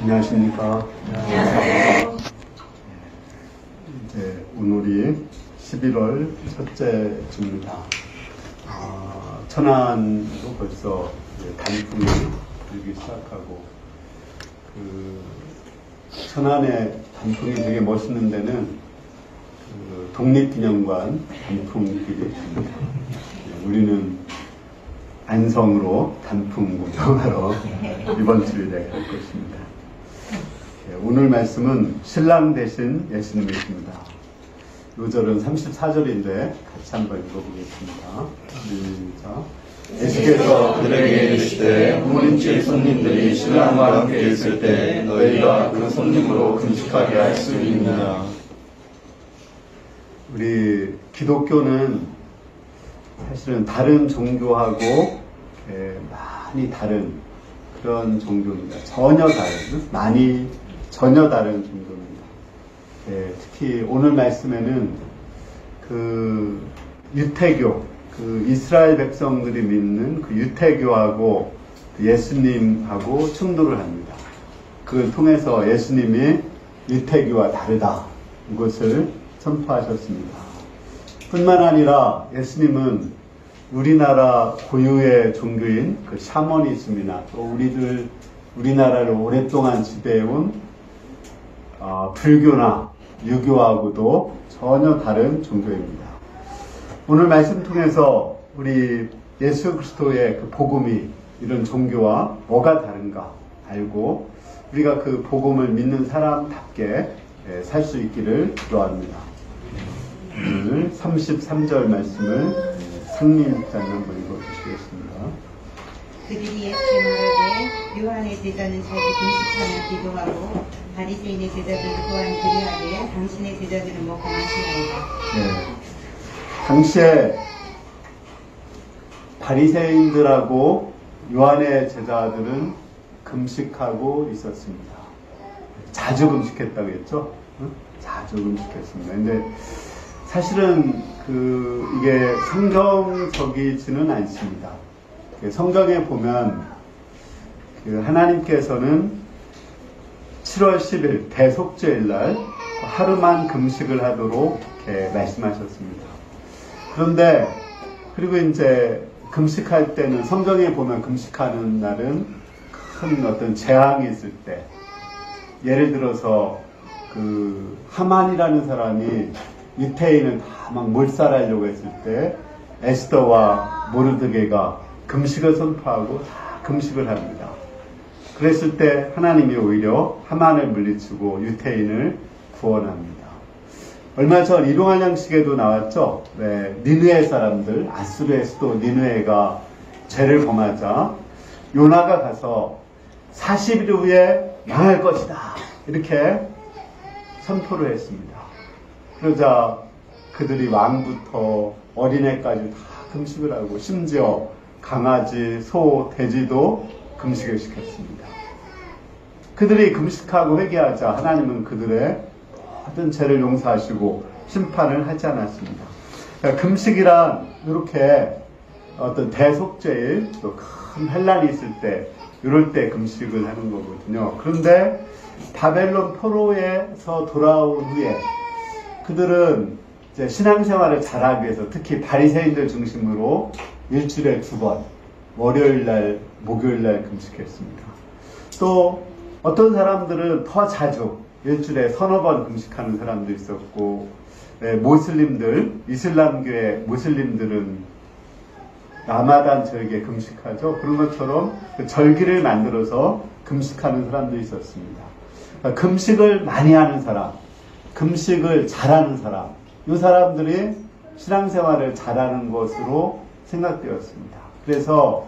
안녕하십니까. 안녕하세요. 이제 오늘이 11월 첫째 주입니다. 천안도 벌써 단풍이 불기 시작하고, 천안의 단풍이 되게 멋있는 데는 독립기념관 단풍길이 있습니다. 우리는 안성으로 단풍 구경하러 이번 주일에 갈 것입니다. 오늘 말씀은 신랑 되신 예수님이십니다. 요절은 34절인데 같이 한번 읽어보겠습니다. 시작. 예수께서 그들에게 이르시되 무림칠 손님들이 신랑과 함께 있을 때 너희가 그 손님으로 금식하게 할 수 있느냐. 우리 기독교는 사실은 다른 종교하고 많이 다른 그런 종교입니다. 전혀 다른 종교입니다. 특히 오늘 말씀에는 유태교, 이스라엘 백성들이 믿는 유태교하고 예수님하고 충돌을 합니다. 그걸 통해서 예수님이 유태교와 다르다, 이것을 선포하셨습니다. 뿐만 아니라 예수님은 우리나라 고유의 종교인 샤머니즘이나 또 우리나라를 오랫동안 지배해온 불교나 유교하고도 전혀 다른 종교입니다. 오늘 말씀 통해서 우리 예수 그리스도의 복음이 이런 종교와 뭐가 다른가 알고 우리가 그 복음을 믿는 사람답게 살 수 있기를 기도합니다. 오늘 33절 말씀을 상민 목사님 한번 읽어주시겠습니다. 그들이 예수께 말하되 요한의 제자는 자기 금식하며 기도하고 바리새인의 제자들도 또한 그리하되 당신의 제자들은 먹고 마시나이다. 네. 당시에 바리새인들하고 요한의 제자들은 금식하고 있었습니다. 자주 금식했다고 했죠? 자주 금식했습니다. 근데 사실은 이게 성경적이지는 않습니다. 성경에 보면 하나님께서는 7월 10일 대속죄일 날 하루만 금식을 하도록 이렇게 말씀하셨습니다. 그런데 그리고 이제 금식할 때는 성경에 보면 금식하는 날은 큰 어떤 재앙이 있을 때, 예를 들어서 하만이라는 사람이 유태인을 다 막 몰살하려고 했을 때 에스더와 모르드게가 금식을 선포하고 다 금식을 합니다. 그랬을 때 하나님이 오히려 하만을 물리치고 유태인을 구원합니다. 얼마 전 일용할 양식에도 나왔죠. 니느웨 사람들, 아수르의 수도 니느웨가 죄를 범하자 요나가 가서 40일 후에 망할 것이다, 이렇게 선포를 했습니다. 그러자 그들이 왕부터 어린애까지 다 금식을 하고 심지어 강아지, 소, 돼지도 금식을 시켰습니다. 그들이 금식하고 회개하자 하나님은 그들의 모든 죄를 용서하시고 심판을 하지 않았습니다. 그러니까 금식이란 이렇게 어떤 대속죄일, 또 큰 환란이 있을 때 이럴 때 금식을 하는 거거든요. 그런데 바벨론 포로에서 돌아온 후에 그들은 이제 신앙생활을 잘하기 위해서 특히 바리새인들 중심으로 일주일에 2번, 월요일날, 목요일날 금식했습니다. 또 어떤 사람들은 더 자주 일주일에 3-4번 금식하는 사람도 있었고, 이슬람교의 모슬림들은 라마단 절기에 금식하죠. 그런 것처럼 절기를 만들어서 금식하는 사람도 있었습니다. 그러니까 금식을 많이 하는 사람, 금식을 잘하는 사람, 이 사람들이 신앙생활을 잘하는 것으로 생각되었습니다. 그래서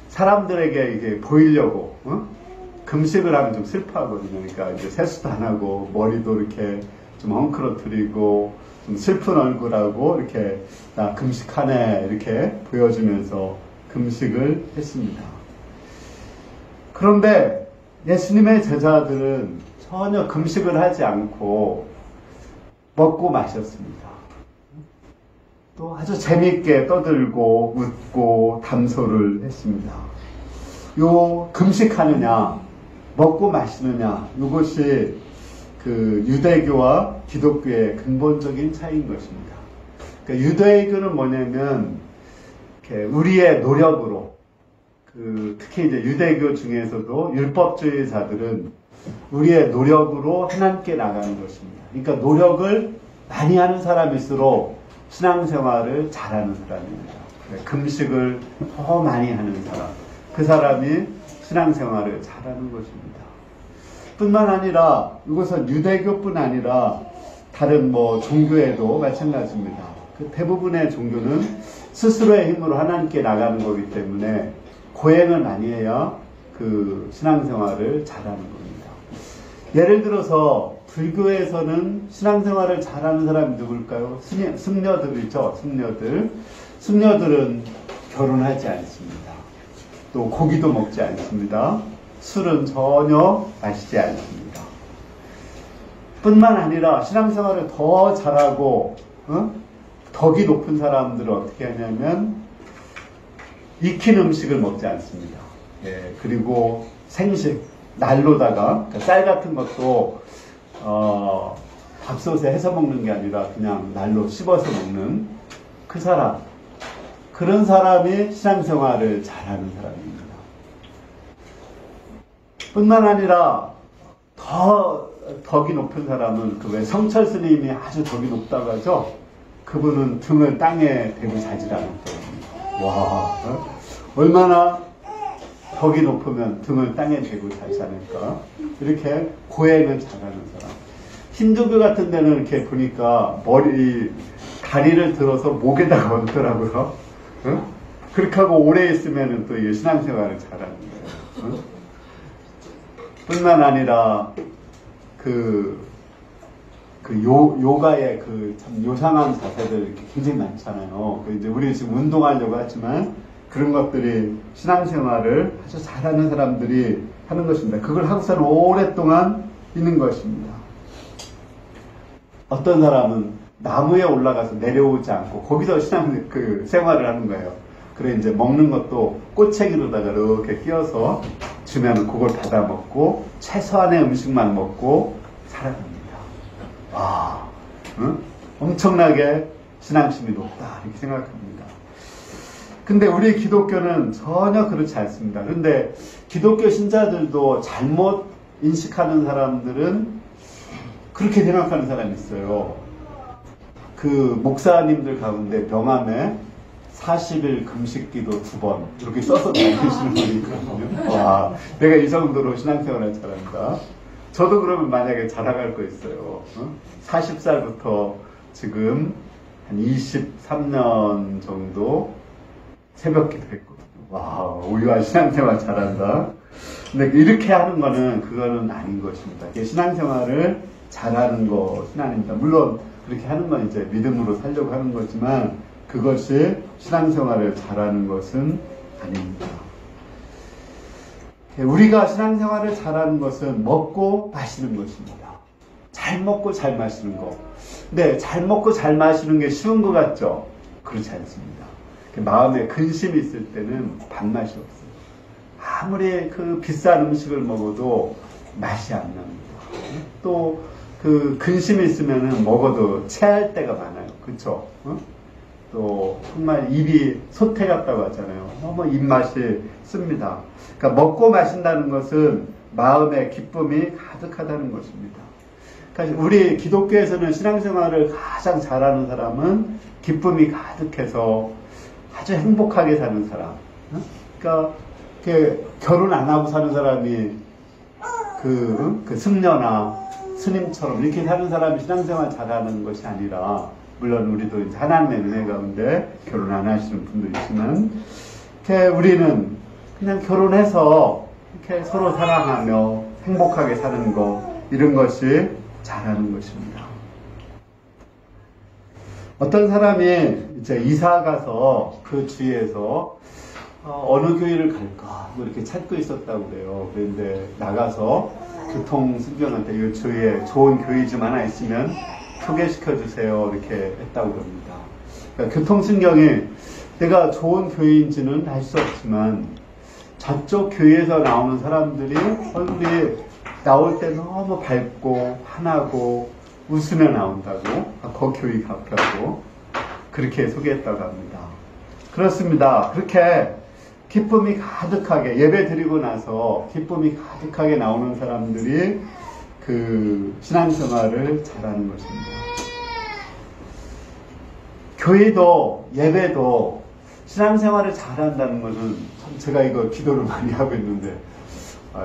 사람들에게 이게 보이려고 금식을 하면 좀 슬퍼하거든요. 그러니까 이제 세수도 안 하고 머리도 이렇게 좀 헝클어뜨리고 좀 슬픈 얼굴하고 이렇게 나 금식하네 이렇게 보여주면서 금식을 했습니다. 그런데 예수님의 제자들은 전혀 금식을 하지 않고 먹고 마셨습니다. 또 아주 재미있게 떠들고 웃고 담소를 했습니다. 요 금식하느냐, 먹고 마시느냐, 이것이 그 유대교와 기독교의 근본적인 차이인 것입니다. 그러니까 유대교는 뭐냐면 우리의 노력으로, 특히 이제 유대교 중에서도 율법주의자들은 우리의 노력으로 하나님께 나가는 것입니다. 그러니까 노력을 많이 하는 사람일수록 신앙생활을 잘하는 사람입니다. 금식을 더 많이 하는 사람, 그 사람이 신앙생활을 잘하는 것입니다. 뿐만 아니라 이것은 유대교뿐 아니라 다른 종교에도 마찬가지입니다. 대부분의 종교는 스스로의 힘으로 하나님께 나가는 거기 때문에 고행을 많이 해야 그 신앙생활을 잘하는 겁니다. 예를 들어서 불교에서는 신앙생활을 잘하는 사람이 누굴까요? 승려들이죠. 승려들은 결혼하지 않습니다. 또 고기도 먹지 않습니다. 술은 전혀 마시지 않습니다. 뿐만 아니라 신앙생활을 더 잘하고 덕이 높은 사람들은 어떻게 하냐면 익힌 음식을 먹지 않습니다. 예, 그리고 생식, 날로다가 쌀 같은 것도 밥솥에 해서 먹는 게 아니라 그냥 날로 씹어서 먹는 그 사람, 그런 사람이 신앙생활을 잘하는 사람입니다. 뿐만 아니라 더 덕이 높은 사람은 왜 성철 스님이 아주 덕이 높다고 하죠? 그분은 등을 땅에 대고 자질 않았거든요. 와, 얼마나 덕이 높으면 등을 땅에 대고 자지 않을까? 이렇게 고행을 잘하는 사람. 힌두교 같은 데는 이렇게 보니까 다리를 들어서 목에다가 얹더라고요. 그렇게 하고 오래 있으면 또 이게 신앙생활을 잘하는 거예요. 뿐만 아니라 요가의 참 요상한 자세들 이렇게 굉장히 많잖아요. 이제 우리 지금 운동하려고 하지만 그런 것들이 신앙생활을 아주 잘하는 사람들이 하는 것입니다. 그걸 하고서는 오랫동안 있는 것입니다. 어떤 사람은 나무에 올라가서 내려오지 않고 거기서 생활을 하는 거예요. 그래 이제 먹는 것도 꼬챙이로다가 이렇게 끼워서 주면 그걸 받아 먹고 최소한의 음식만 먹고 살아갑니다. 와, 엄청나게 신앙심이 높다 이렇게 생각합니다. 근데 우리 기독교는 전혀 그렇지 않습니다. 그런데 기독교 신자들도 잘못 인식하는 사람들은 그렇게 생각하는 사람이 있어요. 목사님들 가운데 명함에 40일 금식기도 2번 이렇게 써서 다니시는 분이 있거든요. 와, 내가 이 정도로 신앙생활을 잘한다. 저도 그러면 만약에 자랑할 거 있어요. 40살부터 지금 한 23년 정도 새벽기도 했거든요. 와, 우리가 신앙생활 잘한다. 근데 이렇게 하는 거는 그거는 아닌 것입니다. 신앙생활을 잘하는 것은 아닙니다. 물론 그렇게 하는 건 이제 믿음으로 살려고 하는 거지만 그것이 신앙생활을 잘하는 것은 아닙니다. 우리가 신앙생활을 잘하는 것은 먹고 마시는 것입니다. 잘 먹고 잘 마시는 것. 근데 잘 먹고 잘 마시는 게 쉬운 것 같죠? 그렇지 않습니다. 마음에 근심이 있을 때는 밥맛이 없어요. 아무리 비싼 음식을 먹어도 맛이 안 납니다. 또 근심이 있으면 먹어도 체할 때가 많아요. 그쵸? 또 정말 입이 소태 같다고 하잖아요. 너무 입맛이 씁니다. 그러니까 먹고 마신다는 것은 마음의 기쁨이 가득하다는 것입니다. 그러니까 우리 기독교에서는 신앙생활을 가장 잘하는 사람은 기쁨이 가득해서 아주 행복하게 사는 사람. 그러니까 결혼 안 하고 사는 사람이 승려나 스님처럼 이렇게 사는 사람이 신앙생활 잘하는 것이 아니라, 물론 우리도 이제 하나님의 은혜 가운데 결혼 안 하시는 분도 있지만, 이렇게 우리는 그냥 결혼해서 이렇게 서로 사랑하며 행복하게 사는 것, 이런 것이 잘하는 것입니다. 어떤 사람이 이제 이사 가서 그 주위에서 어느 교회를 갈까 이렇게 찾고 있었다고 그래요. 그런데 나가서 교통승경한테 이 주위에 좋은 교회 좀 하나 있으면 소개시켜 주세요 이렇게 했다고 그럽니다. 그러니까 교통승경이 내가 좋은 교회인지는 알 수 없지만 저쪽 교회에서 나오는 사람들이 얼굴이 나올 때 너무 밝고 환하고 웃으며 나온다고, 그 교회 같다고 그렇게 소개했다고 합니다. 그렇습니다. 그렇게 기쁨이 가득하게 예배 드리고 나서 기쁨이 가득하게 나오는 사람들이 그 신앙생활을 잘하는 것입니다. 교회도 예배도 신앙생활을 잘한다는 것은 참 제가 이거 기도를 많이 하고 있는데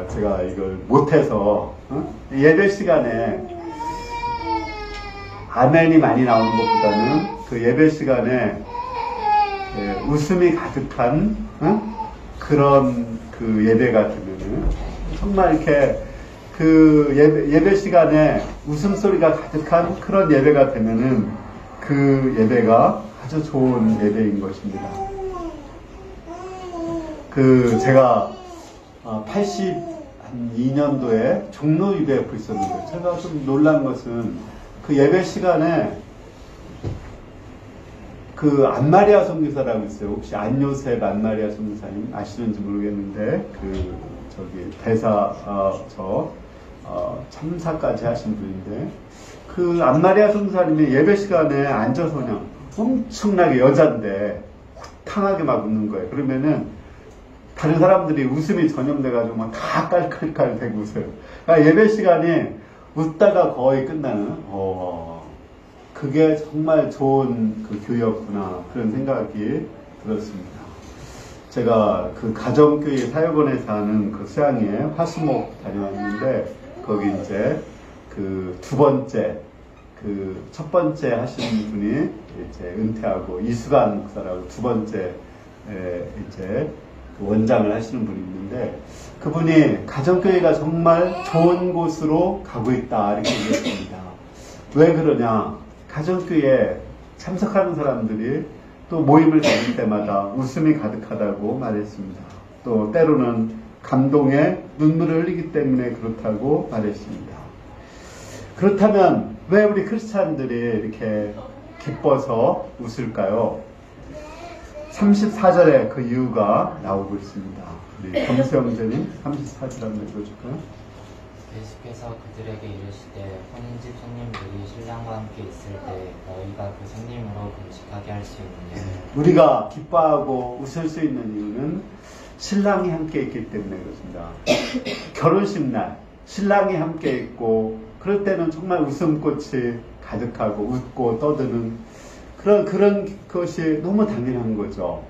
제가 이걸 못해서 예배 시간에 아멘이 많이 나오는 것보다는 그 예배 시간에 웃음이 가득한 그런 그 예배가 되면은 정말 이렇게 그 예배 시간에 웃음소리가 가득한 그런 예배가 되면은 그 예배가 아주 좋은 예배인 것입니다. 그 제가 82년도에 종로 UBF 있었는데 제가 좀 놀란 것은 그 예배 시간에 그 안마리아 선교사라고 있어요. 혹시 안요셉 안마리아 선교사님 아시는지 모르겠는데 그 저기 대사 참사까지 하신 분인데 그 안마리아 선교사님이 예배 시간에 앉아서 그냥 엄청나게 여잔데 호탕하게 막 웃는 거예요. 그러면은 다른 사람들이 웃음이 전염돼가지고 막 다 깔깔깔 대고 웃어요. 그러니까 예배 시간이 웃다가 거의 끝나는 그게 정말 좋은 그 교회였구나 그런 생각이 들었습니다. 제가 그 가정교회 사역원에서 하는 그 수양회 화수목 다녀왔는데 거기 이제 그 두 번째 그 첫 번째 하신 분이 이제 은퇴하고 이수관 목사라고 두 번째 이제 그 원장을 하시는 분이 있는데 그분이 가정교회가 정말 좋은 곳으로 가고 있다 이렇게 얘기했습니다. 왜 그러냐? 가정교회에 참석하는 사람들이 또 모임을 가질 때마다 웃음이 가득하다고 말했습니다. 또 때로는 감동에 눈물을 흘리기 때문에 그렇다고 말했습니다. 그렇다면 왜 우리 크리스찬들이 이렇게 기뻐서 웃을까요? 34절에 그 이유가 나오고 있습니다. 우리 검수형제님 34절 한번 읽어줄까요? 예수께서 그들에게 이르시되 혼인집 손님들이 신랑과 함께 있을 때 너희가 그 손님으로 금식하게 할 수 있느냐. 우리가 기뻐하고 웃을 수 있는 이유는 신랑이 함께 있기 때문에 그렇습니다. 결혼식 날 신랑이 함께 있고 그럴 때는 정말 웃음꽃이 가득하고 웃고 떠드는 그런 것이 너무 당연한 거죠.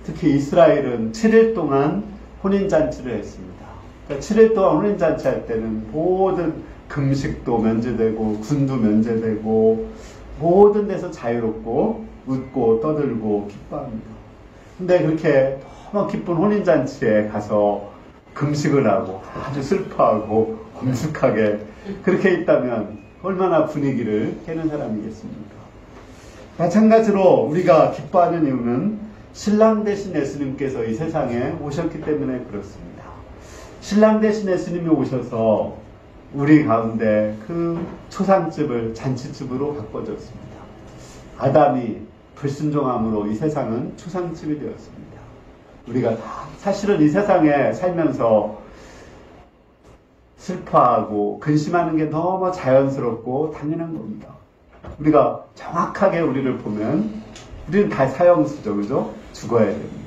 특히 이스라엘은 7일 동안 혼인잔치를 했습니다. 그러니까 7일 동안 혼인잔치 할 때는 모든 금식도 면제되고 군도 면제되고 모든 데서 자유롭고 웃고 떠들고 기뻐합니다. 근데 그렇게 너무 기쁜 혼인잔치에 가서 금식을 하고 아주 슬퍼하고 엄숙하게 그렇게 있다면 얼마나 분위기를 깨는 사람이겠습니까? 마찬가지로 우리가 기뻐하는 이유는 신랑 대신 예수님께서 이 세상에 오셨기 때문에 그렇습니다. 신랑 대신 예수님이 오셔서 우리 가운데 그 초상집을 잔치집으로 바꿔줬습니다. 아담이 불순종함으로 이 세상은 초상집이 되었습니다. 우리가 사실은 이 세상에 살면서 슬퍼하고 근심하는 게 너무 자연스럽고 당연한 겁니다. 우리가 정확하게 우리를 보면 우리는 다 사형수죠. 그죠? 죽어야 됩니다.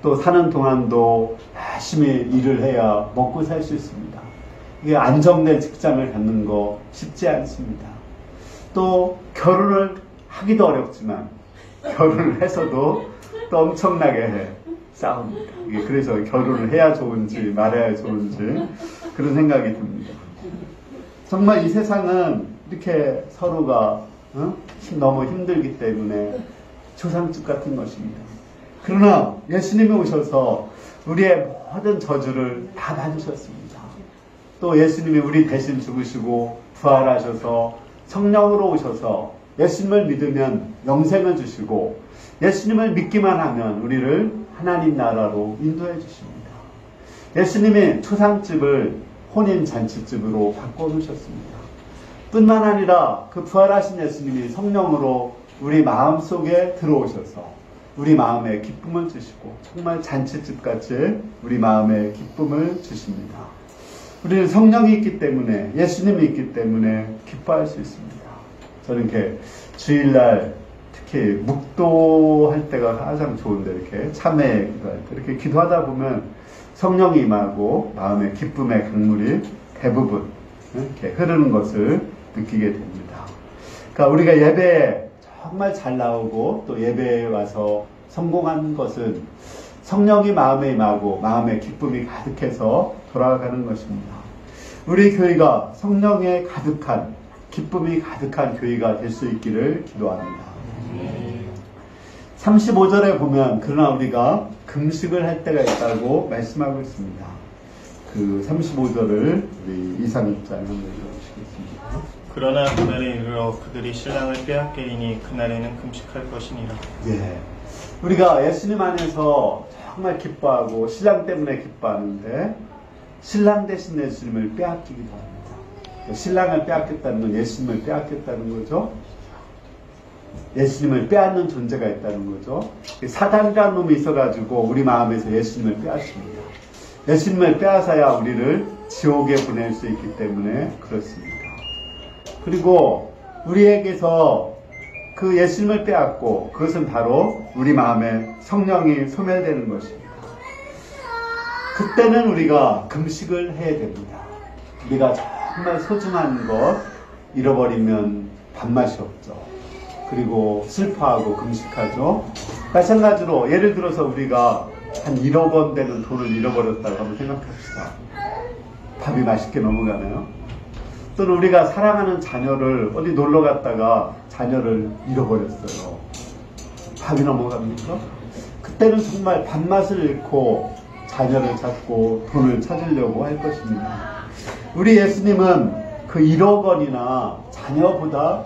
또 사는 동안도 열심히 일을 해야 먹고 살 수 있습니다. 이게 안정된 직장을 갖는 거 쉽지 않습니다. 또 결혼을 하기도 어렵지만 결혼을 해서도 또 엄청나게 싸웁니다. 이게 그래서 결혼을 해야 좋은지 말아야 좋은지 그런 생각이 듭니다. 정말 이 세상은 이렇게 서로가 너무 힘들기 때문에 초상집 같은 것입니다. 그러나 예수님이 오셔서 우리의 모든 저주를 다 받으셨습니다. 또 예수님이 우리 대신 죽으시고 부활하셔서 성령으로 오셔서 예수님을 믿으면 영생을 주시고 예수님을 믿기만 하면 우리를 하나님 나라로 인도해 주십니다. 예수님이 초상집을 혼인잔치집으로 바꿔놓으셨습니다. 뿐만 아니라 그 부활하신 예수님이 성령으로 우리 마음속에 들어오셔서 우리 마음에 기쁨을 주시고 정말 잔치집같이 우리 마음에 기쁨을 주십니다. 우리는 성령이 있기 때문에, 예수님이 있기 때문에 기뻐할 수 있습니다. 저는 이렇게 주일날 특히 묵도할 때가 가장 좋은데, 이렇게 참회 기도할 때 이렇게 기도하다 보면 성령이 임하고 마음의 기쁨의 강물이 대부분 이렇게 흐르는 것을 느끼게 됩니다. 그러니까 우리가 예배에 정말 잘 나오고 또 예배에 와서 성공한 것은 성령이 마음에 임하고 마음의 기쁨이 가득해서 돌아가는 것입니다. 우리 교회가 성령에 가득한, 기쁨이 가득한 교회가 될 수 있기를 기도합니다. 35절에 보면 그러나 우리가 금식을 할 때가 있다고 말씀하고 있습니다. 그 35절을 우리 이상입장 한번 읽어주시겠습니다. 그러나 그날에 이르러 그들이 신랑을 빼앗기리니 그날에는 금식할 것이니라. 예, 우리가 예수님 안에서 정말 기뻐하고 신랑 때문에 기뻐하는데 신랑 대신 예수님을 빼앗기기도 합니다. 신랑을 빼앗겼다는 건 예수님을 빼앗겼다는 거죠. 예수님을 빼앗는 존재가 있다는 거죠. 사단이라는 놈이 있어가지고 우리 마음에서 예수님을 빼앗습니다. 예수님을 빼앗아야 우리를 지옥에 보낼 수 있기 때문에 그렇습니다. 그리고 우리에게서 그 예수님을 빼앗고 그것은 바로 우리 마음에 성령이 소멸되는 것입니다. 그때는 우리가 금식을 해야 됩니다. 우리가 정말 소중한 것 잃어버리면 밥맛이 없죠. 그리고 슬퍼하고 금식하죠. 마찬가지로 예를 들어서 우리가 한 1억 원 되는 돈을 잃어버렸다고 한번 생각합시다. 밥이 맛있게 넘어가나요? 또는 우리가 사랑하는 자녀를 어디 놀러 갔다가 자녀를 잃어버렸어요. 밥이 넘어갑니까? 그때는 정말 밥맛을 잃고 자녀를 찾고 돈을 찾으려고 할 것입니다. 우리 예수님은 그 1억 원이나 자녀보다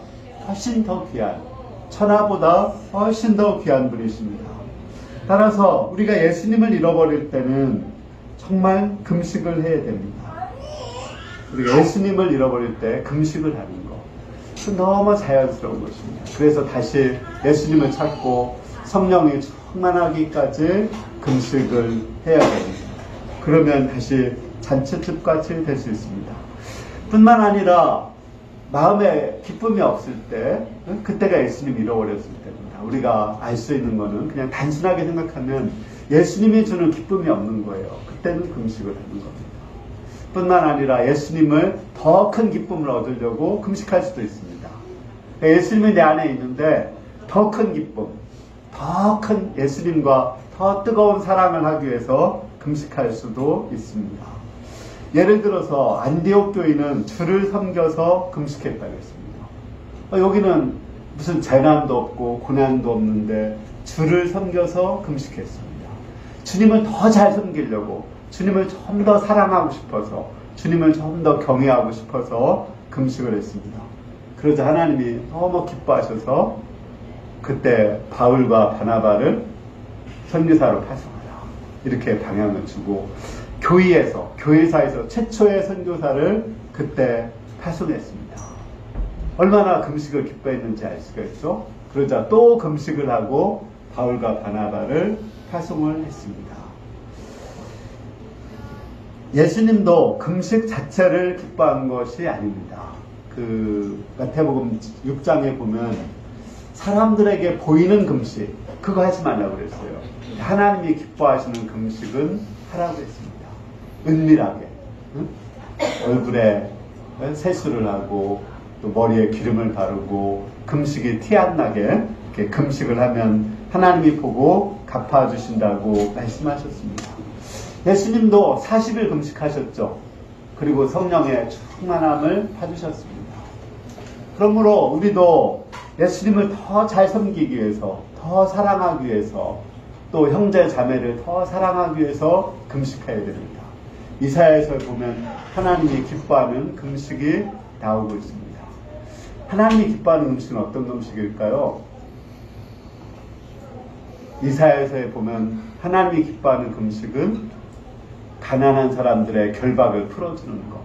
훨씬 더 귀한, 천하보다 훨씬 더 귀한 분이십니다. 따라서 우리가 예수님을 잃어버릴 때는 정말 금식을 해야 됩니다. 우리가 예수님을 잃어버릴 때 금식을 하는 것, 너무 자연스러운 것입니다. 그래서 다시 예수님을 찾고 성령이 충만하기까지 금식을 해야 됩니다. 그러면 다시 잔치집같이 될 수 있습니다. 뿐만 아니라 마음에 기쁨이 없을 때, 그때가 예수님 잃어버렸을 때입니다. 우리가 알 수 있는 거는 그냥 단순하게 생각하면 예수님이 주는 기쁨이 없는 거예요. 그때는 금식을 하는 겁니다. 뿐만 아니라 예수님을 더 큰 기쁨을 얻으려고 금식할 수도 있습니다. 예수님이 내 안에 있는데 더 큰 기쁨, 더 큰 예수님과 더 뜨거운 사랑을 하기 위해서 금식할 수도 있습니다. 예를 들어서 안디옥 교인은 주를 섬겨서 금식했다고 했습니다. 여기는 무슨 재난도 없고 고난도 없는데 주를 섬겨서 금식했습니다. 주님을 더 잘 섬기려고, 주님을 좀 더 사랑하고 싶어서, 주님을 좀 더 경외하고 싶어서 금식을 했습니다. 그러자 하나님이 너무 기뻐하셔서 그때 바울과 바나바를 선교사로 파송하라, 이렇게 방향을 주고 교회사에서 최초의 선교사를 그때 파송했습니다. 얼마나 금식을 기뻐했는지 알 수가 있죠. 그러자 또 금식을 하고 바울과 바나바를 파송을 했습니다. 예수님도 금식 자체를 기뻐한 것이 아닙니다. 그 마태복음 6장에 보면 사람들에게 보이는 금식, 그거 하지 말라고 그랬어요. 하나님이 기뻐하시는 금식은 하라고 했습니다. 은밀하게, 얼굴에 세수를 하고 또 머리에 기름을 바르고 금식이 티 안 나게 이렇게 금식을 하면 하나님이 보고 갚아주신다고 말씀하셨습니다. 예수님도 40일 금식하셨죠. 그리고 성령의 충만함을 받으셨습니다. 그러므로 우리도 예수님을 더 잘 섬기기 위해서, 더 사랑하기 위해서, 또 형제 자매를 더 사랑하기 위해서 금식해야 됩니다. 이사야에서 보면 하나님이 기뻐하는 금식이 나오고 있습니다. 하나님이 기뻐하는 금식은 어떤 금식일까요? 이사야에서 보면 하나님이 기뻐하는 금식은 가난한 사람들의 결박을 풀어주는 것,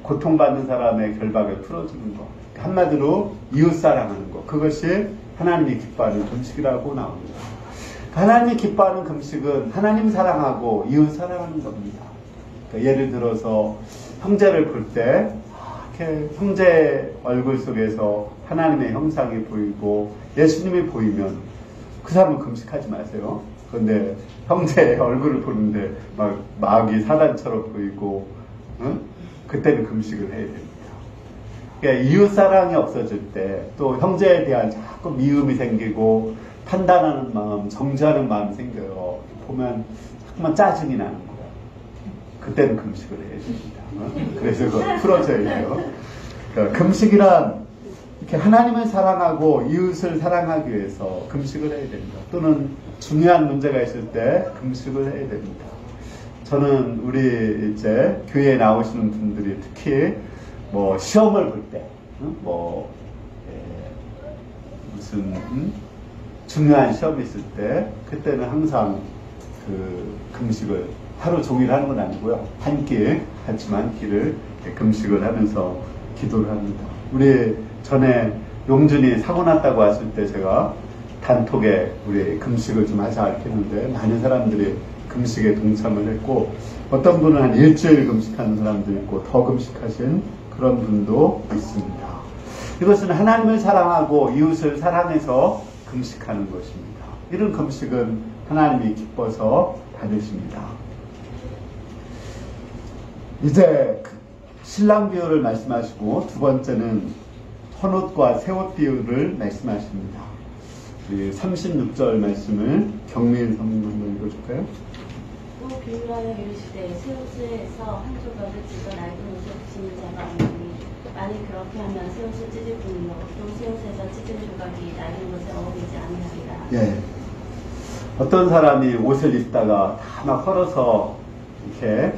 고통받는 사람의 결박을 풀어주는 것, 한마디로 이웃사랑하는 것, 그것이 하나님이 기뻐하는 금식이라고 나옵니다. 하나님이 기뻐하는 금식은 하나님 사랑하고 이웃 사랑하는 겁니다. 그러니까 예를 들어서 형제를 볼 때 이렇게 형제 얼굴 속에서 하나님의 형상이 보이고 예수님이 보이면 그 사람은 금식하지 마세요. 그런데 형제의 얼굴을 보는데 막 마귀 사단처럼 보이고 그때는 금식을 해야 됩니다. 그러니까 이웃 사랑이 없어질 때 또 형제에 대한 자꾸 미움이 생기고 판단하는 마음, 정죄하는 마음이 생겨요. 보면 자꾸만 짜증이 나는 거예요. 그때는 금식을 해야 됩니다. 그래서 그걸 풀어줘야 돼요. 그러니까 금식이란 이렇게 하나님을 사랑하고 이웃을 사랑하기 위해서 금식을 해야 됩니다. 또는 중요한 문제가 있을 때 금식을 해야 됩니다. 저는 우리 이제 교회에 나오시는 분들이 특히 뭐 시험을 볼 때, 무슨 중요한 시험이 있을 때 그때는 항상 그 금식을 하루 종일 하는 건 아니고요. 한 끼 하지만 끼를 금식을 하면서 기도를 합니다. 우리 전에 용준이 사고 났다고 왔을 때 제가 단톡에 우리 금식을 좀 하자 이렇게 했는데 많은 사람들이 금식에 동참을 했고 어떤 분은 한 일주일 금식하는 사람도 있고 더 금식하신 그런 분도 있습니다. 이것은 하나님을 사랑하고 이웃을 사랑해서 금식하는 것입니다. 이런 금식은 하나님이 기뻐서 받으십니다. 이제 신랑 비유를 말씀하시고 두 번째는 헌옷과 새옷 비유를 말씀하십니다. 36절 말씀을 경민 성님 한번 읽어줄까요? 또 비유하여 이르시되 새 옷에서 한 조각을 찢어 낡은 옷에 붙이는 자가 없느니 만일 그렇게 하면 새 옷을 찢을 뿐이요 또 새 옷에서 찢은 조각이 낡은 옷에 어울리지 아니하리라. 예. 어떤 사람이 옷을 입다가 다 막 헐어서 이렇게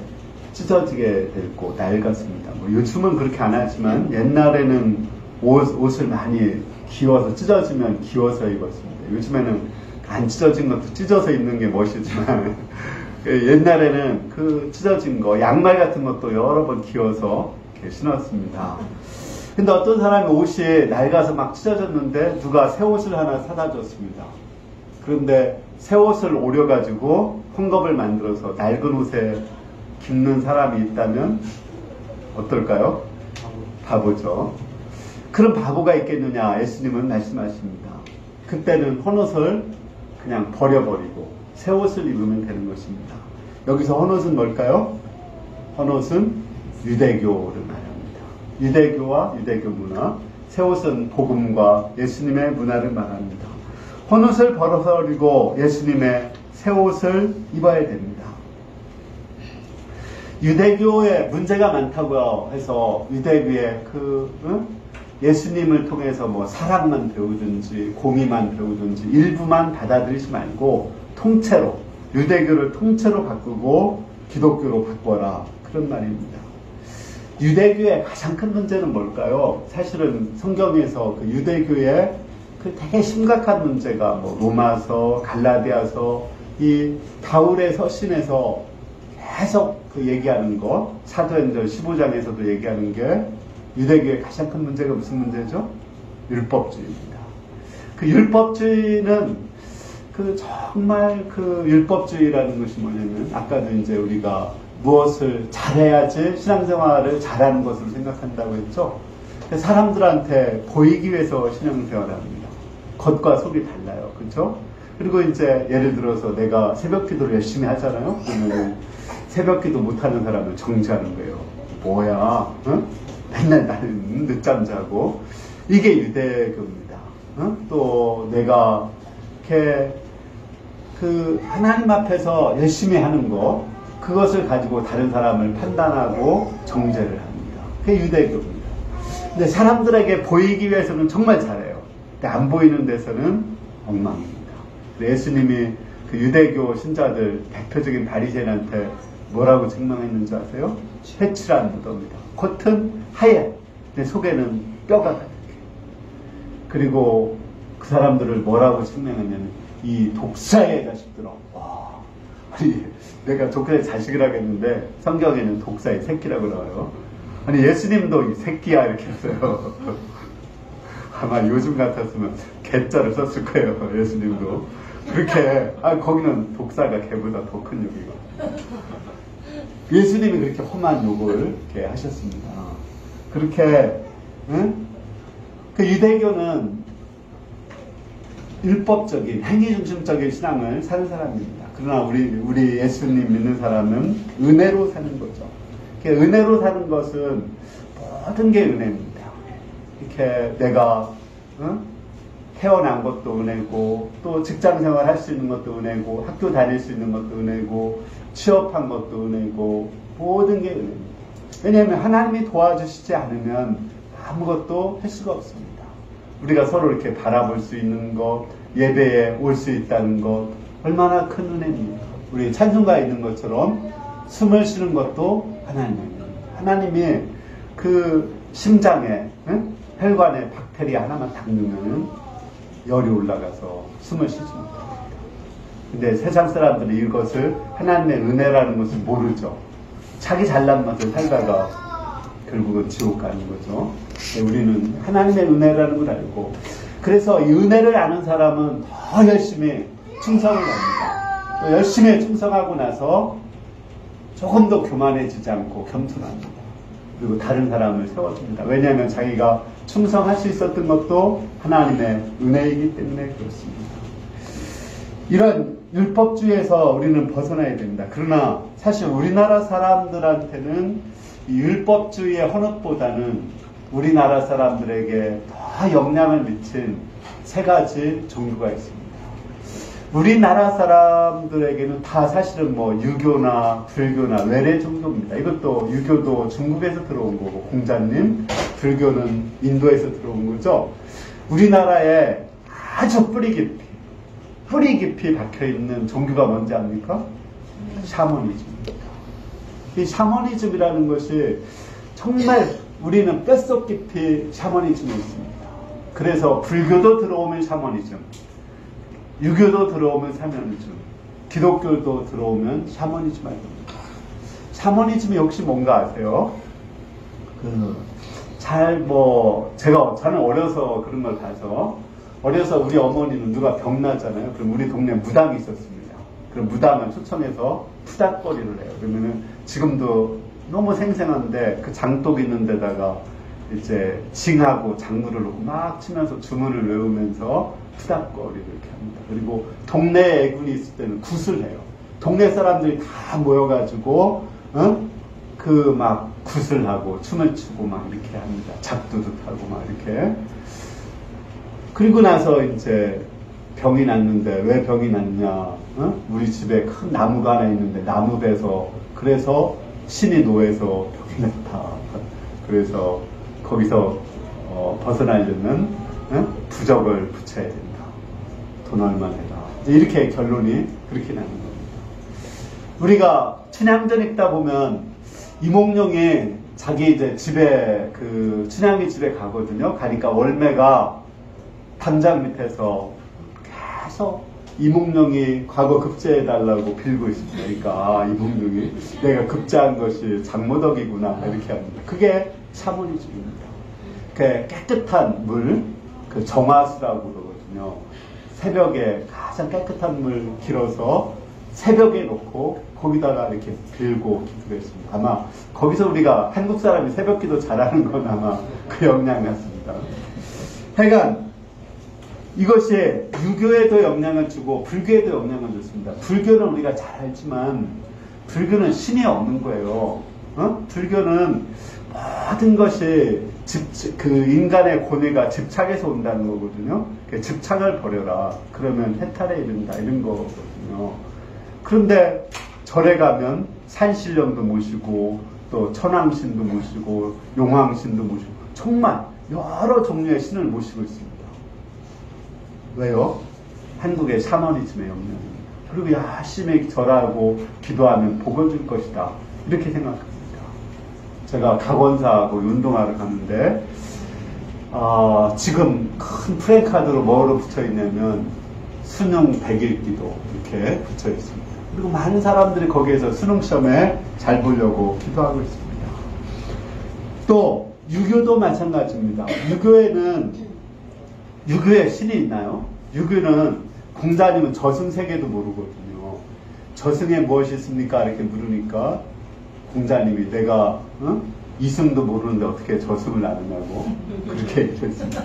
찢어지게 됐고 낡았습니다. 뭐 요즘은 그렇게 안 하지만 옛날에는 옷을 많이 기워서 찢어지면 기워서 입었습니다. 요즘에는 안 찢어진 것도 찢어서 입는 게 멋이지만 옛날에는 그 찢어진 거 양말 같은 것도 여러 번 기워서 이렇게 신었습니다. 근데 어떤 사람이 옷이 낡아서 막 찢어졌는데 누가 새 옷을 하나 사다 줬습니다. 그런데 새 옷을 오려가지고 헝겊을 만들어서 낡은 옷에 깁는 사람이 있다면 어떨까요? 바보죠. 그런 바보가 있겠느냐 예수님은 말씀하십니다. 그때는 헌옷을 그냥 버려버리고 새 옷을 입으면 되는 것입니다. 여기서 헌옷은 뭘까요? 헌옷은 유대교를 말합니다. 유대교와 유대교 문화, 새 옷은 복음과 예수님의 문화를 말합니다. 헌옷을 벗어버리고 예수님의 새 옷을 입어야 됩니다. 유대교에 문제가 많다고 해서 유대교에 예수님을 통해서 뭐 사랑만 배우든지 공의만 배우든지 일부만 받아들이지 말고 통째로 유대교를 통째로 바꾸고 기독교로 바꿔라 그런 말입니다. 유대교의 가장 큰 문제는 뭘까요? 사실은 성경에서 그 유대교의 그 되게 심각한 문제가 뭐 로마서, 갈라디아서, 이 바울의 서신에서 계속 그 얘기하는 거, 사도행전 15장에서도 얘기하는 게 유대교의 가장 큰 문제가 무슨 문제죠? 율법주의입니다. 그 율법주의는 그 정말 그 율법주의라는 것이 뭐냐면 아까도 이제 우리가 무엇을 잘해야지 신앙생활을 잘하는 것으로 생각한다고 했죠. 사람들한테 보이기 위해서 신앙생활을 합니다. 겉과 속이 달라요. 그렇죠? 그리고 이제 예를 들어서 내가 새벽 기도를 열심히 하잖아요. 그러면 새벽 기도 못하는 사람을 정죄하는 거예요. 뭐야? 응? 맨날 나는 늦잠 자고. 이게 유대교입니다. 응? 또 내가 이렇게 그 하나님 앞에서 열심히 하는 거, 그것을 가지고 다른 사람을 판단하고 정죄를 합니다. 그게 유대교입니다. 근데 사람들에게 보이기 위해서는 정말 잘해요. 근데 안 보이는 데서는 엉망입니다. 예수님이 그 유대교 신자들 대표적인 바리새인한테 뭐라고 증명했는지 아세요? 회칠한 무덤이다. 겉은 하얘, 근데 속에는 뼈가 가득해. 그리고 그 사람들을 뭐라고 증명했냐면 이 독사의 자식들아. 와, 아니 내가 독사의 자식이라고 했는데 성경에는 독사의 새끼라고 나와요. 아니 예수님도 이 새끼야 이렇게 했어요. 아마 요즘 같았으면 개자를 썼을 거예요. 예수님도. 그렇게, 거기는 독사가 개보다 더 큰 욕이고. 예수님이 그렇게 험한 욕을 이렇게 하셨습니다. 그렇게, 응? 그 유대교는 율법적인, 행위중심적인 신앙을 사는 사람입니다. 그러나 우리 예수님 믿는 사람은 은혜로 사는 거죠. 은혜로 사는 것은 모든 게 은혜입니다. 이렇게 내가, 응? 태어난 것도 은혜고, 또 직장 생활 할 수 있는 것도 은혜고, 학교 다닐 수 있는 것도 은혜고, 취업한 것도 은혜고, 모든 게 은혜입니다. 왜냐하면 하나님이 도와주시지 않으면 아무것도 할 수가 없습니다. 우리가 서로 이렇게 바라볼 수 있는 것, 예배에 올 수 있다는 것, 얼마나 큰 은혜입니까? 우리 찬송가에 있는 것처럼 숨을 쉬는 것도 하나님입니다. 하나님이 그 심장에, 응? 혈관에 박테리아 하나만 딱 넣으면 열이 올라가서 숨을 쉬지 못합니다. 근데 세상 사람들이 이것을 하나님의 은혜라는 것을 모르죠. 자기 잘난 맛을 살다가 결국은 지옥 가는 거죠. 우리는 하나님의 은혜라는 걸 알고, 그래서 이 은혜를 아는 사람은 더 열심히 충성을 합니다. 또 열심히 충성하고 나서 조금 더 교만해지지 않고 겸손합니다. 그리고 다른 사람을 세워줍니다. 왜냐하면 자기가 충성할 수 있었던 것도 하나님의 은혜이기 때문에 그렇습니다. 이런 율법주의에서 우리는 벗어나야 됩니다. 그러나 사실 우리나라 사람들한테는 이 율법주의의 헌옷보다는 우리나라 사람들에게 더 영향을 미친 세 가지 종교가 있습니다. 우리나라 사람들에게는 다 사실은 뭐 유교나 불교나 외래 종교입니다. 이것도 유교도 중국에서 들어온 거고, 공자님, 불교는 인도에서 들어온 거죠. 우리나라에 아주 뿌리 깊이 박혀있는 종교가 뭔지 압니까? 샤머니즘입니다. 이 샤머니즘이라는 것이 정말 우리는 뼛속 깊이 샤머니즘이 있습니다. 그래서 불교도 들어오면 샤머니즘, 유교도 들어오면 샤머니즘, 기독교도 들어오면 샤머니즘 할 겁니다. 샤머니즘이 역시 뭔가 아세요? 저는 어려서 그런 걸 봐서, 어려서 우리 어머니는 누가 병나잖아요. 그럼 우리 동네에 무당이 있었습니다. 그럼 무당을 초청해서 푸닥거리를 해요. 그러면은 지금도 너무 생생한데 그 장독 있는 데다가 이제 징하고 장물을 놓고 막 치면서 주문을 외우면서 푸닥거리를 이렇게 합니다. 그리고 동네에 애군이 있을 때는 굿을 해요. 동네 사람들이 다 모여가지고, 막 굿을 하고 춤을 추고 막 이렇게 합니다. 잡두도 타고 막 이렇게. 그리고 나서 이제 병이 났는데 왜 병이 났냐? 우리 집에 큰 나무가 하나 있는데 나무배서, 그래서 신이 노해서 병이 났다. 그래서 거기서 벗어나려면 부적을 붙여야 된다. 돈 얼마 내라. 이렇게 결론이 그렇게 나는 겁니다. 우리가 춘향전 읽다 보면 이몽룡이 자기 이제 집에 춘향이 집에 가거든요. 가니까 월매가 담장 밑에서 계속 이몽룡이 과거 급제해달라고 빌고 있습니다. 그러니까 이몽룡이 내가 급제한 것이 장모덕이구나 이렇게 합니다. 그게 샤머니즘입니다. 그 깨끗한 물, 그 정화수라고 그러거든요. 새벽에 가장 깨끗한 물 길어서 새벽에 놓고 거기다가 이렇게 빌고 기도를 했습니다. 아마 거기서 우리가 한국 사람이 새벽 기도 잘하는 건 아마 그 영향이 났습니다. 하여간 이것이 유교에도 영향을 주고 불교에도 영향을 줬습니다. 불교는 우리가 잘 알지만 불교는 신이 없는 거예요. 불교는 모든 것이 인간의 고뇌가 집착에서 온다는 거거든요. 집착을 버려라. 그러면 해탈에 이른다. 이런 거거든요. 그런데 절에 가면 산신령도 모시고 또 천왕신도 모시고 용왕신도 모시고 정말 여러 종류의 신을 모시고 있습니다. 왜요? 한국의 샤머니즘의 영향입니다. 그리고 열심히 절하고 기도하면 복을 줄 것이다. 이렇게 생각합니다. 제가 각원사하고 운동하러 갔는데 지금 큰 프랜카드로 뭐로 붙여 있냐면 수능 100일 기도 이렇게 붙여 있습니다. 그리고 많은 사람들이 거기에서 수능 시험에 잘 보려고 기도하고 있습니다. 또 유교도 마찬가지입니다. 유교에 신이 있나요? 유교는 공자님은 저승세계도 모르거든요. 저승에 무엇이 있습니까? 이렇게 물으니까 공자님이 내가 이승도 모르는데 어떻게 저승을 아느냐고 그렇게 얘기했습니다.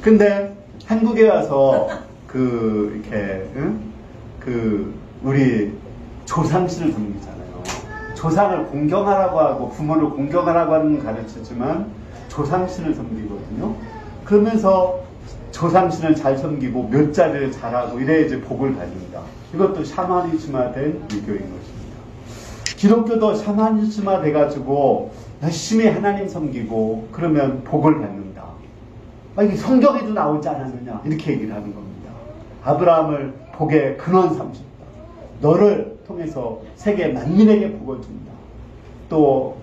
근데 한국에 와서 이렇게 우리 조상신을 섬기잖아요. 조상을 공경하라고 하고 부모를 공경하라고 하는 건 가르치지만 조상신을 섬기거든요. 그러면서 조상신을 잘 섬기고 묘자리를 잘하고 이래야지 복을 받는다. 이것도 샤머니즘화된 유교인 것입니다. 기독교도 샤머니즘화 돼가지고 열심히 하나님 섬기고 그러면 복을 받는다. 이게 성경에도 나오지 않았느냐 이렇게 얘기를 하는 겁니다. 아브라함을 복의 근원 삼셨다. 너를 통해서 세계 만민에게 복을 준다. 또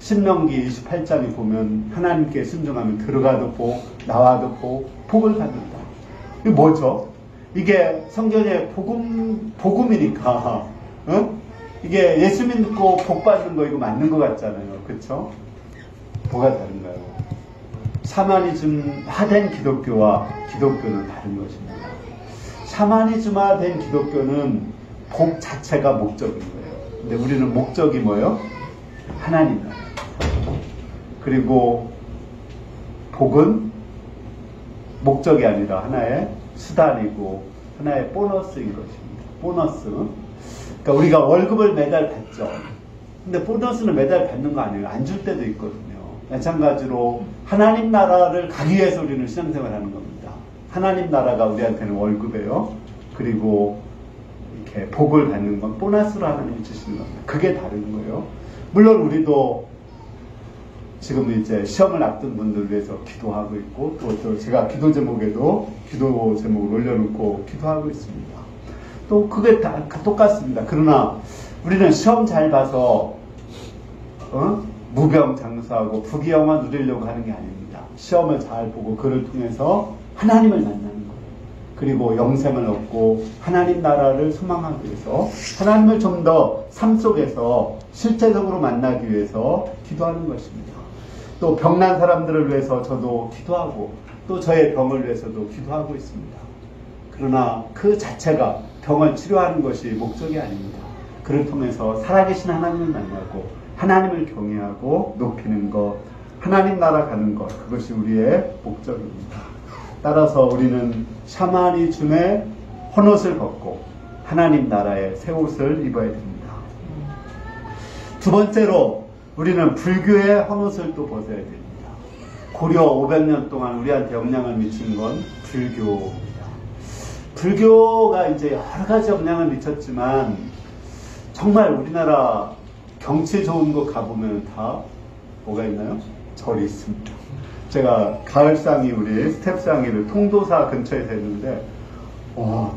신명기 28장에 보면 하나님께 순종하면 들어가도 복, 나와도 복, 복을 받는다. 이게 뭐죠? 이게 성경의 복음이니까 이게 예수 믿고 복 받는 거 이거 맞는 것 같잖아요. 그렇죠? 뭐가 다른가요? 샤머니즘화된 기독교와 기독교는 다른 것입니다. 샤머니즘화된 기독교는 복 자체가 목적인 거예요. 근데 우리는 목적이 뭐예요? 하나님 나라. 그리고 복은 목적이 아니라 하나의 수단이고 하나의 보너스인 것입니다. 보너스. 그러니까 우리가 월급을 매달 받죠. 근데 보너스는 매달 받는 거 아니에요. 안 줄 때도 있거든요. 마찬가지로 하나님 나라를 가기 위해서 우리는 신앙생활을 하는 겁니다. 하나님 나라가 우리한테는 월급이에요. 그리고 이렇게 복을 받는 건 보너스로 하나님이 주시는 겁니다. 그게 다른 거예요. 물론 우리도 지금 이제 시험을 앞둔 분들 위해서 기도하고 있고 또 제가 기도 제목에도 기도 제목을 올려놓고 기도하고 있습니다. 또 그게 다 똑같습니다. 그러나 우리는 시험 잘 봐서 무병장수하고 부귀영화 누리려고 하는 게 아닙니다. 시험을 잘 보고 그를 통해서 하나님을 만나는 거예요. 그리고 영생을 얻고 하나님 나라를 소망하기 위해서 하나님을 좀 더 삶 속에서 실제적으로 만나기 위해서 기도하는 것입니다. 또 병난 사람들을 위해서 저도 기도하고 또 저의 병을 위해서도 기도하고 있습니다. 그러나 그 자체가 병을 치료하는 것이 목적이 아닙니다. 그를 통해서 살아계신 하나님을 만나고 하나님을 경외하고 높이는 것, 하나님 나라 가는 것, 그것이 우리의 목적입니다. 따라서 우리는 샤머니즘의 헌옷을 벗고 하나님 나라의 새 옷을 입어야 됩니다. 두 번째로 우리는 불교의 헌옷을 또 벗어야 됩니다. 고려 500년 동안 우리한테 영향을 미친 건 불교입니다. 불교가 이제 여러 가지 영향을 미쳤지만 정말 우리나라 경치 좋은 곳 가보면 다 뭐가 있나요? 절이 있습니다. 제가 가을상이 우리 스텝상이를 통도사 근처에서 했는데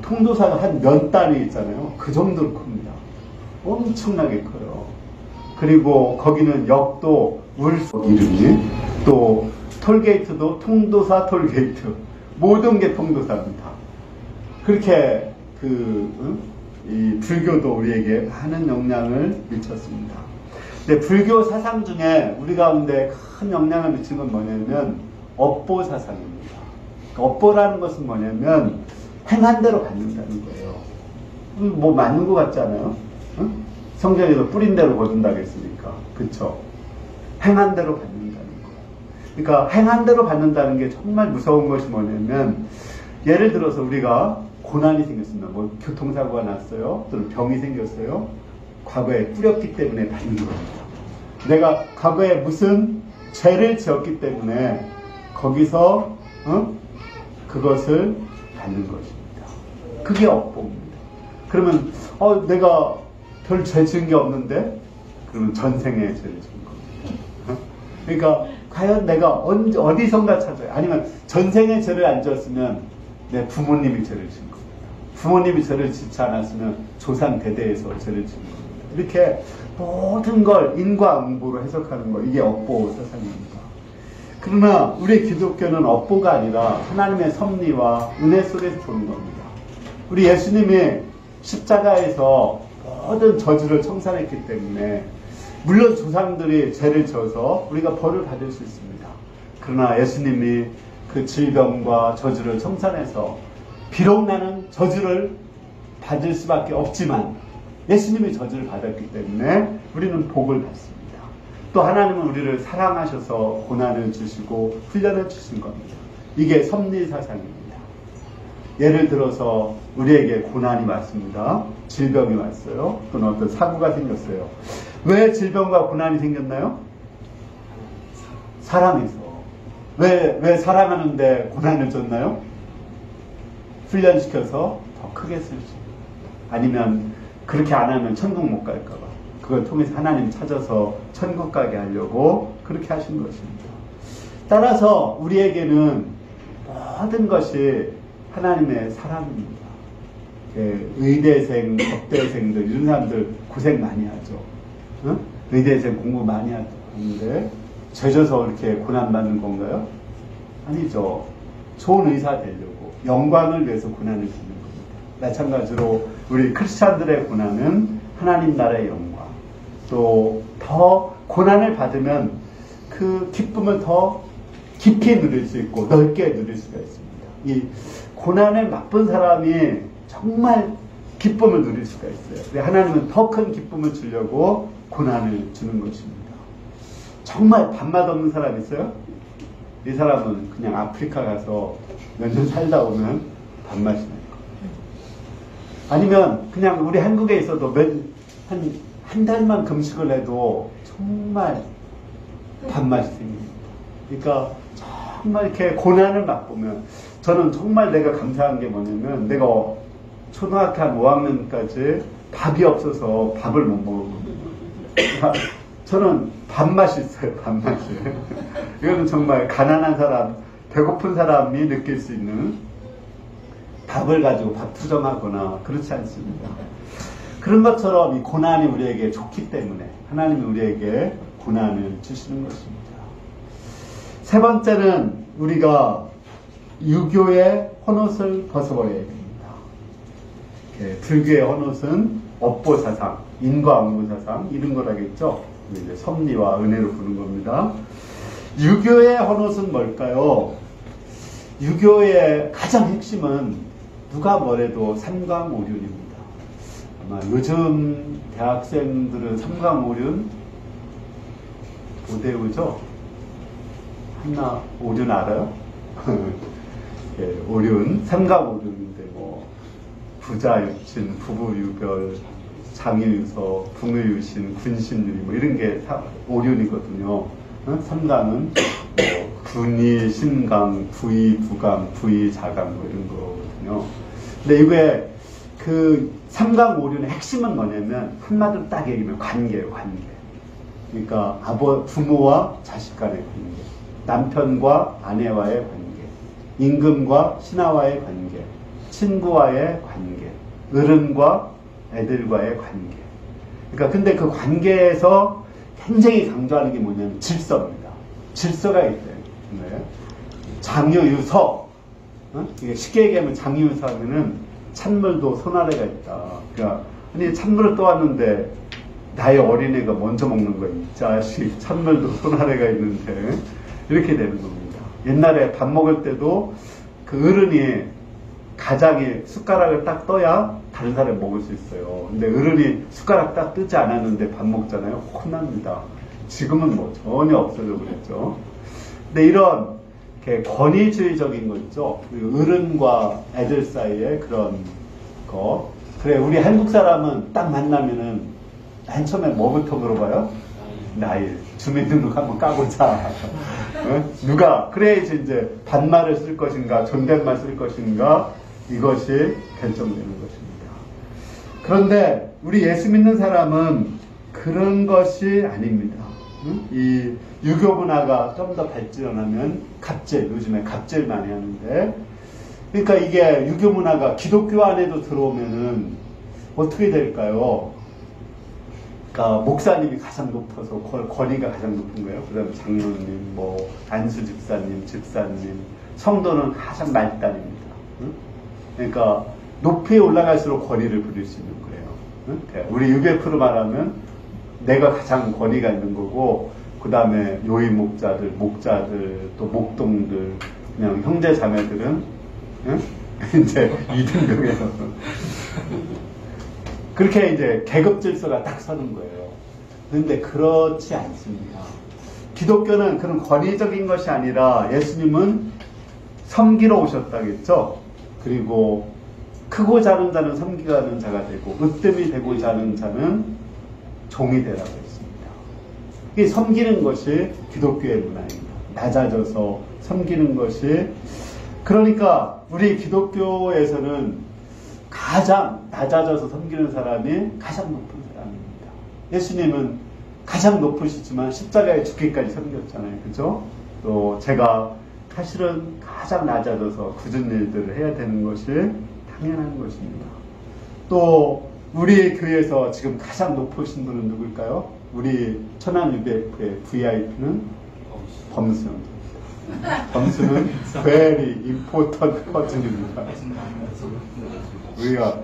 통도사가 한 몇 단이 있잖아요. 그 정도로 큽니다. 엄청나게 커요. 그리고 거기는 역도 울소 이름이 또 톨게이트도 통도사 톨게이트 모든 게 통도사입니다. 그렇게 이 불교도 우리에게 많은 영향을 미쳤습니다. 근데 불교 사상 중에 우리 가운데 큰 영향을 미친 건 뭐냐면 업보 사상입니다. 업보라는 것은 뭐냐면 행한 대로 받는다는 거예요. 뭐 맞는 것 같지 않아요? 응? 성경에도 뿌린 대로 거둔다고 했으니까. 그쵸? 행한 대로 받는다는 거예요. 그러니까 행한 대로 받는다는 게 정말 무서운 것이 뭐냐면 예를 들어서 우리가 고난이 생겼습니다. 뭐 교통사고가 났어요. 또는 병이 생겼어요. 과거에 꾸렸기 때문에 받는 겁니다. 내가 과거에 무슨 죄를 지었기 때문에 거기서 그것을 받는 것입니다. 그게 업보입니다. 그러면 내가 별 죄 지은 게 없는데 그러면 전생에 죄를 지은 겁니다. 그러니까 과연 내가 어디선가 찾아요. 아니면 전생에 죄를 안 지었으면 내 부모님이 죄를 지은 겁니다. 부모님이 죄를 짓지 않았으면 조상 대대에서 죄를 지은 겁니다. 이렇게 모든 걸 인과응보로 해석하는 거, 이게 업보 사상입니다. 그러나 우리 기독교는 업보가 아니라 하나님의 섭리와 은혜 속에서 보는 겁니다. 우리 예수님이 십자가에서 모든 저주를 청산했기 때문에 물론 조상들이 죄를 지어서 우리가 벌을 받을 수 있습니다. 그러나 예수님이 그 질병과 저주를 청산해서 비록 나는 저주를 받을 수밖에 없지만 예수님이 저주를 받았기 때문에 우리는 복을 받습니다. 또 하나님은 우리를 사랑하셔서 고난을 주시고 훈련을 주신 겁니다. 이게 섭리사상입니다. 예를 들어서 우리에게 고난이 왔습니다. 질병이 왔어요. 또는 어떤 사고가 생겼어요. 왜 질병과 고난이 생겼나요? 사랑해서. 왜 사랑하는데 고난을 줬나요? 훈련시켜서 더 크게 쓸 수 있어요. 아니면 그렇게 안 하면 천국 못 갈까봐. 그걸 통해서 하나님 찾아서 천국 가게 하려고 그렇게 하신 것입니다. 따라서 우리에게는 모든 것이 하나님의 사랑입니다. 의대생, 법대생들 이런 사람들 고생 많이 하죠. 응? 의대생 공부 많이 하는데 죄져서 이렇게 고난받는 건가요? 아니죠. 좋은 의사 되려고 영광을 위해서 고난을 받는 겁니다. 마찬가지로 우리 크리스찬들의 고난은 하나님 나라의 영광, 또 더 고난을 받으면 그 기쁨을 더 깊이 누릴 수 있고 넓게 누릴 수가 있습니다. 이 고난을 맛본 사람이 정말 기쁨을 누릴 수가 있어요. 하나님은 더 큰 기쁨을 주려고 고난을 주는 것입니다. 정말 밥맛 없는 사람 있어요? 이 사람은 그냥 아프리카 가서 몇 년 살다 오면 밥맛이 날 거예요. 아니면 그냥 우리 한국에 있어도 한 달만 금식을 해도 정말 밥맛이 생깁니다. 그러니까 정말 이렇게 고난을 맛보면 저는 정말 내가 감사한 게 뭐냐면 내가 초등학교 한 5학년까지 밥이 없어서 밥을 못 먹은 겁니다. 저는 밥맛이 있어요. 밥맛이. 이거는 정말 가난한 사람, 배고픈 사람이 느낄 수 있는 밥을 가지고 밥 투정하거나 그렇지 않습니다. 그런 것처럼 이 고난이 우리에게 좋기 때문에 하나님이 우리에게 고난을 주시는 것입니다. 세 번째는 우리가 유교의 헌옷을 벗어버려야 됩니다. 불교의 헌옷은 업보사상, 인과응보사상 이런 거라겠죠. 이제 섭리와 은혜로 부르는 겁니다. 유교의 헌옷은 뭘까요? 유교의 가장 핵심은 누가 뭐래도 삼강오륜입니다. 아마 요즘 대학생들은 삼강오륜 오대우죠? 하나 오륜 알아요? 예, 오륜, 삼강오륜인데 뭐 부자유친, 부부유별, 장유유서, 붕의유신, 군신유리 뭐 이런 게 오륜이거든요. 삼강은 뭐 군이, 신강, 부의, 부강, 부의, 자강 뭐 이런 거거든요. 근데 이게 그 삼강오륜의 핵심은 뭐냐면 한마디로 딱 얘기하면 관계예요. 관계. 그러니까 부모와 자식 간의 관계, 남편과 아내와의 관계, 임금과 신하와의 관계, 친구와의 관계, 어른과 애들과의 관계. 그러니까 근데 그 관계에서 굉장히 강조하는 게 뭐냐면 질서입니다. 질서가 있대요. 네. 장유유서. 이게 쉽게 얘기하면 장유유서 하면은 찬물도 손아래가 있다. 그러니까 아니 찬물을 떠왔는데 나의 어린애가 먼저 먹는 거야. 이 자식 찬물도 손아래가 있는데 이렇게 되는 겁니다. 옛날에 밥 먹을 때도 그 어른이 가장이 숟가락을 딱 떠야 다른 사람이 먹을 수 있어요. 근데 어른이 숟가락 딱 뜨지 않았는데 밥 먹잖아요. 혼납니다. 지금은 뭐 전혀 없어져 그랬죠. 근데 이런 권위주의적인 거 있죠. 어른과 애들 사이에 그런 거. 그래, 우리 한국 사람은 딱 만나면은 맨 처음에 뭐부터 물어봐요? 나이. 주민등록 한번 까보자. 누가, 그래야지 이제 반말을 쓸 것인가, 존댓말 쓸 것인가, 이것이 결정되는 것입니다. 그런데 우리 예수 믿는 사람은 그런 것이 아닙니다. 이 유교 문화가 좀 더 발전하면 갑질, 요즘에 갑질 많이 하는데, 그러니까 이게 유교 문화가 기독교 안에도 들어오면은 어떻게 될까요? 그러니까 목사님이 가장 높아서 권위가 가장 높은 거예요. 그 다음에 장로님, 뭐 안수 집사님, 집사님, 성도는 가장 말단입니다. 그러니까 높이 올라갈수록 권위를 부릴 수 있는 거예요. 우리 UF로 말하면 내가 가장 권위가 있는 거고, 그 다음에 요임 목자들, 또 목동들, 그냥 형제 자매들은 이제 2등병에서. 그렇게 이제 계급 질서가 딱 서는 거예요. 그런데 그렇지 않습니다. 기독교는 그런 권위적인 것이 아니라 예수님은 섬기러 오셨다겠죠. 그리고 크고 작은 자는 섬기는 자가 되고 으뜸이 되고자 하는 자는 종이 되라고 했습니다. 이 섬기는 것이 기독교의 문화입니다. 낮아져서 섬기는 것이, 그러니까 우리 기독교에서는 가장 낮아져서 섬기는 사람이 가장 높은 사람입니다. 예수님은 가장 높으시지만 십자가에 죽기까지 섬겼잖아요. 그죠? 또 제가 사실은 가장 낮아져서 굳은 일들을 해야 되는 것이 당연한 것입니다. 또 우리 교회에서 지금 가장 높으신 분은 누굴까요? 우리 천안 UBF의 VIP는 범수입니다. 범수는 very important person입니다. 우리가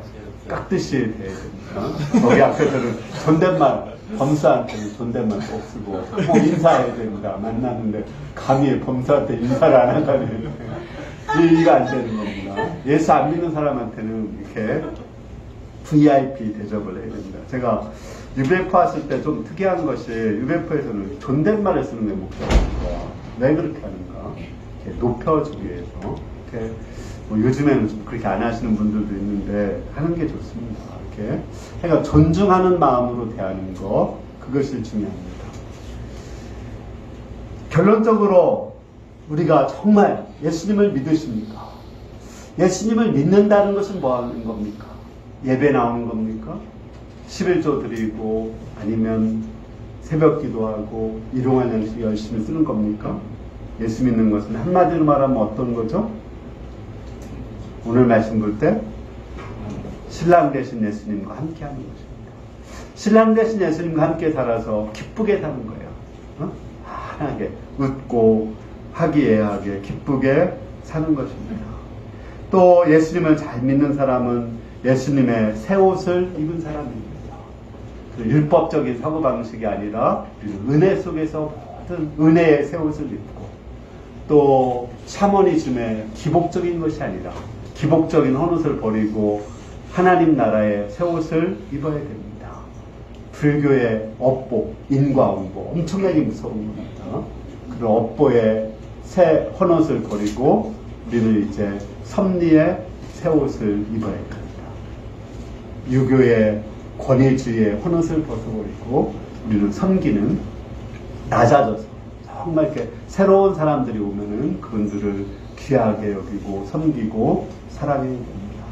깍듯이 돼야 됩니다. 거기 앞에서는 존댓말, 범수한테는 존댓말 꼭 쓰고 꼭 인사해야 됩니다. 만났는데 감히 범수한테 인사를 안 한다니 이해가 안 되는 겁니다. 예수 안 믿는 사람한테는 이렇게 VIP 대접을 해야 됩니다. 제가 UBF 왔을 때 좀 특이한 것이 UBF에서는 존댓말을 쓰는 게 목적입니다. 왜 그렇게 하는가? 이렇게 높여주기 위해서. 이렇게 뭐 요즘에는 좀 그렇게 안 하시는 분들도 있는데 하는 게 좋습니다. 이렇게 그러니까 존중하는 마음으로 대하는 거, 그것이 중요합니다. 결론적으로 우리가 정말 예수님을 믿으십니까? 예수님을 믿는다는 것은 뭐 하는 겁니까? 예배 나오는 겁니까? 11조 드리고 아니면 새벽 기도하고 일용할 양식 열심히 쓰는 겁니까? 예수 믿는 것은 한마디로 말하면 어떤 거죠? 오늘 말씀 볼 때 신랑 되신 예수님과 함께 하는 것입니다. 신랑 되신 예수님과 함께 살아서 기쁘게 사는 거예요. 환하게 웃고 화기애애하게 기쁘게 사는 것입니다. 또 예수님을 잘 믿는 사람은 예수님의 새 옷을 입은 사람입니다. 율법적인 사고방식이 아니라 은혜 속에서 모든 은혜의 새 옷을 입고, 또 샤머니즘의 기복적인 것이 아니라 기복적인 헌옷을 버리고 하나님 나라의 새 옷을 입어야 됩니다. 불교의 업보, 인과응보 엄청나게 무서운 겁니다. 그런 업보의 새 헌옷을 버리고 우리는 이제 섭리의 새 옷을 입어야 됩니다. 유교의 권위주의의 헌옷을 벗어버리고 우리는 섬기는, 낮아져서 정말 이렇게 새로운 사람들이 오면은 그분들을 귀하게 여기고 섬기고 사랑해야 됩니다.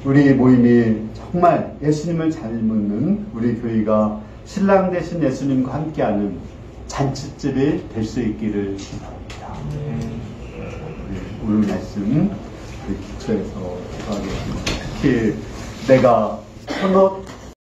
우리 모임이 정말 예수님을 잘 믿는 우리 교회가 신랑 되신 예수님과 함께하는 잔치집이 될 수 있기를 기도합니다. 오늘 말씀 기초해서 기도하겠습니다. 특히 내가 헌옷